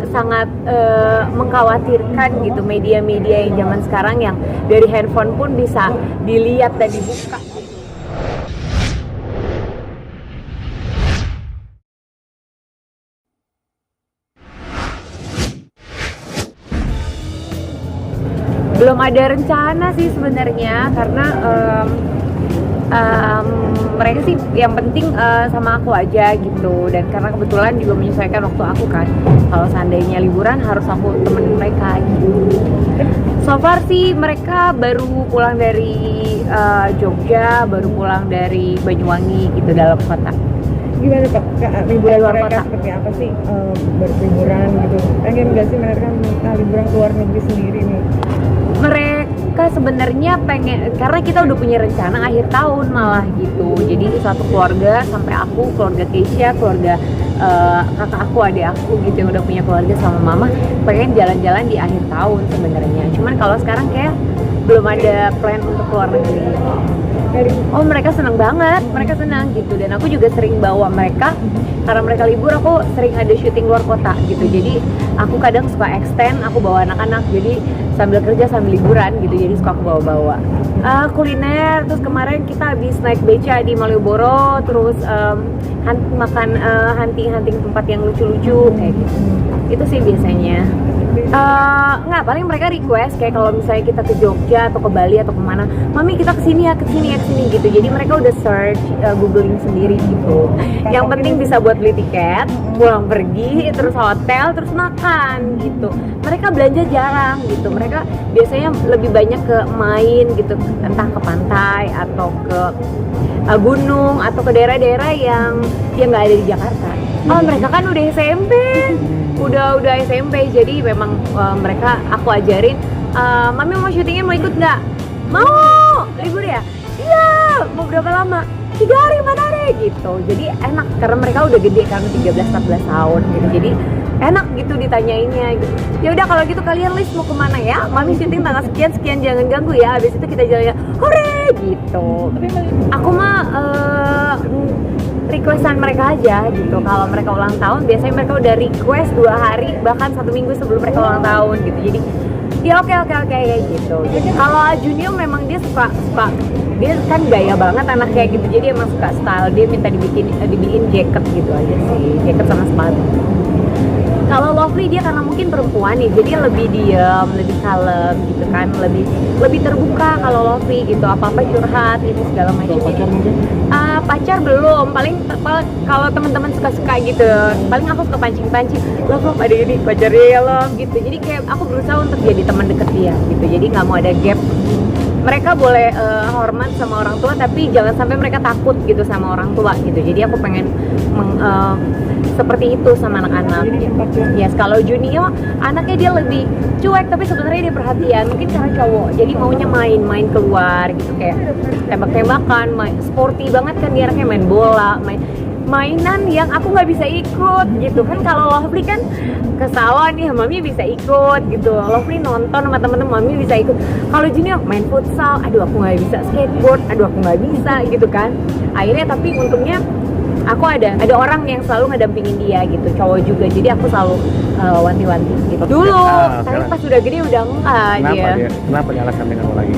sangat mengkhawatirkan gitu media-media yang zaman sekarang yang dari handphone pun bisa dilihat dan dibuka. Belum ada rencana sih sebenarnya karena mereka sih yang penting sama aku aja gitu, dan karena kebetulan juga menyesuaikan waktu aku kan, kalau seandainya liburan harus aku temenin mereka gitu. So far sih mereka baru pulang dari Jogja, baru pulang dari Banyuwangi gitu, dalam kota. Gimana Pak, liburan Luar mereka kota. seperti apa sih? Berliburan gitu, pengen gak sih mereka liburan ke luar negeri sendiri nih? Mereka sebenarnya pengen, karena kita udah punya rencana akhir tahun malah gitu. Jadi satu keluarga, sampai aku, keluarga Keisha, keluarga kakak aku, adik aku gitu yang udah punya keluarga sama mama, pengen jalan-jalan di akhir tahun sebenarnya. Cuman kalau sekarang kayak belum ada plan untuk keluar negeri. Oh, mereka senang banget, mereka senang gitu, dan aku juga sering bawa mereka karena mereka libur. Aku sering ada syuting luar kota gitu, jadi aku kadang suka extend, aku bawa anak-anak, jadi sambil kerja sambil liburan gitu, jadi suka aku bawa-bawa kuliner. Terus kemarin kita habis naik beca di Malioboro, terus makan hunting tempat yang lucu-lucu kayak gitu. Itu sih biasanya. Nggak, paling mereka request kayak kalau misalnya kita ke Jogja atau ke Bali atau kemana, mami kita kesini ya, kesini ya, kesini gitu. Jadi mereka udah search, googling sendiri gitu. Yang penting bisa buat beli tiket, pulang pergi, terus hotel, terus makan gitu. Mereka belanja jarang gitu. Mereka biasanya lebih banyak ke main gitu, entah ke pantai atau ke gunung atau ke daerah-daerah yang nggak ada di Jakarta. Oh, mereka kan udah SMP. Udah SMP, jadi memang mereka aku ajarin, mami mau syutingnya, mau ikut nggak? Mau, libur ya? Iya, mau berapa lama? 3 hari, 4 hari gitu. Jadi enak karena mereka udah gede kan, 13-14 tahun gitu. Jadi enak gitu ditanyainnya gitu. Ya udah kalau gitu kalian list mau kemana ya? Mami syuting tanggal sekian jangan ganggu ya. Habis itu kita jalan-jalan, hore gitu. Aku mah requestan mereka aja gitu. Kalau mereka ulang tahun biasanya mereka udah request 2 hari bahkan 1 minggu sebelum mereka ulang tahun gitu. Jadi ya oke kayak gitu. Kalau Junio memang dia suka, dia kan gaya banget anak kayak gitu, jadi emang suka style. Dia minta dibikin jaket gitu aja sih, jaket sama sepatu. Kalau Lovely dia karena mungkin perempuan nih, jadi lebih diam, lebih kalem gitu kan, lebih terbuka. Kalau Lovely gitu, apa-apa curhat ini segala macam. Pacar mungkin? Pacar belum, paling kalau teman-teman suka gitu, paling aku suka pancing Love ada ini pacarnya ya Love gitu. Jadi kayak aku berusaha untuk jadi teman deket dia gitu, jadi nggak mau ada gap. Mereka boleh hormat sama orang tua, tapi jangan sampai mereka takut gitu sama orang tua gitu. Jadi aku pengen seperti itu sama anak-anak. Yes, kalau Junio anaknya dia lebih cuek, tapi sebenarnya dia perhatian. Mungkin cara cowok, jadi maunya main keluar gitu, kayak tembak-tembakan, sporty banget kan dia, anaknya main bola, mainan yang aku nggak bisa ikut gitu kan. Kalau Lovely kan ke sawah nih, mami bisa ikut gitu. Lovely nonton sama temen-temen, mami bisa ikut. Kalau Junior main futsal, aduh aku nggak bisa. Skateboard, aduh aku nggak bisa gitu kan. Akhirnya tapi untungnya aku ada orang yang selalu ngedampingin dia gitu, cowok juga. Jadi aku selalu wanti-wanti gitu. Dulu, tapi pas udah gede udah enggak dia. Kenapa dia alasan dengan lagi?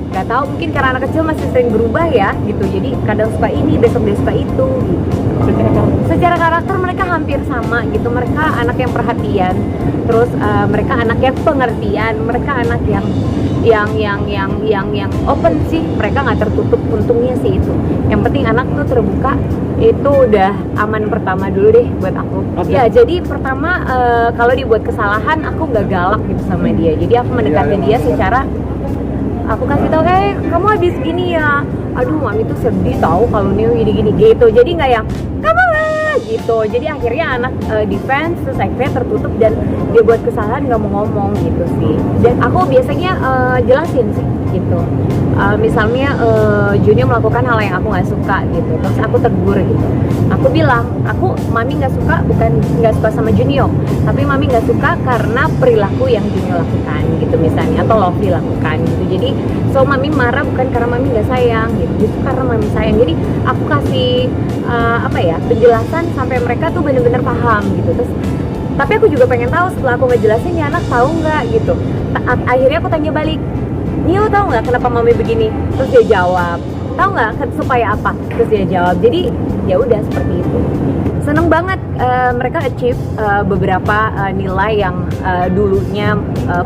Gak tahu, mungkin karena anak kecil masih sering berubah ya gitu, jadi kadang suka ini, besok dia suka itu gitu. Secara karakter mereka hampir sama gitu. Mereka anak yang perhatian, terus mereka anak yang pengertian, mereka anak yang open sih. Mereka nggak tertutup, untungnya sih itu. Yang penting anak tuh terbuka, itu udah aman pertama dulu deh buat aku. Ya jadi pertama kalau dibuat kesalahan aku nggak galak gitu sama dia. Jadi aku mendekati dia secara, aku kasih tau, kamu habis gini ya, aduh mami tuh sedih tahu kalau Neo gini gitu. Jadi nggak yang kamu lah gitu. Jadi akhirnya anak defense, terus akhirnya tertutup dan dia buat kesalahan nggak mau ngomong gitu sih. Dan aku biasanya jelasin sih gitu. Misalnya Junior melakukan hal yang aku nggak suka gitu, terus aku tegur gitu. Aku bilang, mami nggak suka, bukan nggak suka sama Junior, tapi mami nggak suka karena perilaku yang Junior lakukan gitu misalnya, atau Lovely lakukan gitu. Jadi so mami marah bukan karena mami nggak sayang gitu, justru karena mami sayang. Jadi aku kasih penjelasan sampai mereka tuh bener-bener paham gitu. Terus Tapi aku juga pengen tahu setelah aku ngejelasin nih anak tahu nggak gitu. Akhirnya aku tanya balik, Nio tahu nggak kenapa mami begini? Terus dia jawab, tahu nggak supaya apa? Terus dia jawab. Jadi ya udah seperti itu. Seneng banget mereka achieve beberapa nilai yang dulunya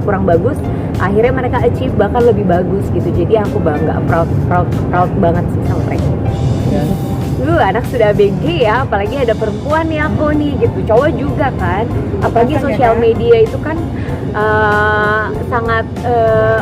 kurang bagus, akhirnya mereka achieve bahkan lebih bagus gitu. Jadi aku bangga, proud banget sih sama mereka. Anak sudah ABG ya, apalagi ada perempuan nih aku nih gitu, cowok juga kan, apalagi sosial media itu kan sangat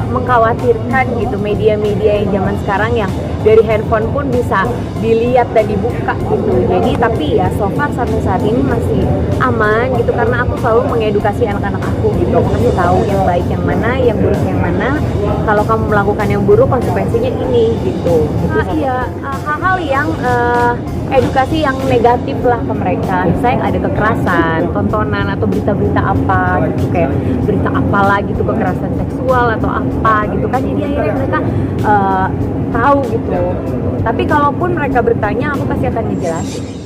mengkhawatirkan gitu, media-media yang zaman sekarang yang dari handphone pun bisa dilihat dan dibuka gitu. Jadi tapi ya so far sampai saat ini masih aman gitu, karena aku selalu mengedukasi anak-anak aku gitu, aku kasih tahu yang baik yang mana, yang buruk yang mana. Kalau kamu melakukan yang buruk konsekuensinya ini gitu. Iya, hal-hal yang edukasi yang negatif lah ke mereka. Misalnya ada kekerasan, tontonan atau berita-berita apa gitu, kayak berita apalah gitu, kekerasan seksual atau apa gitu kan. Jadi akhirnya mereka tahu gitu. Tapi kalaupun mereka bertanya, aku pasti akan ngejelasin.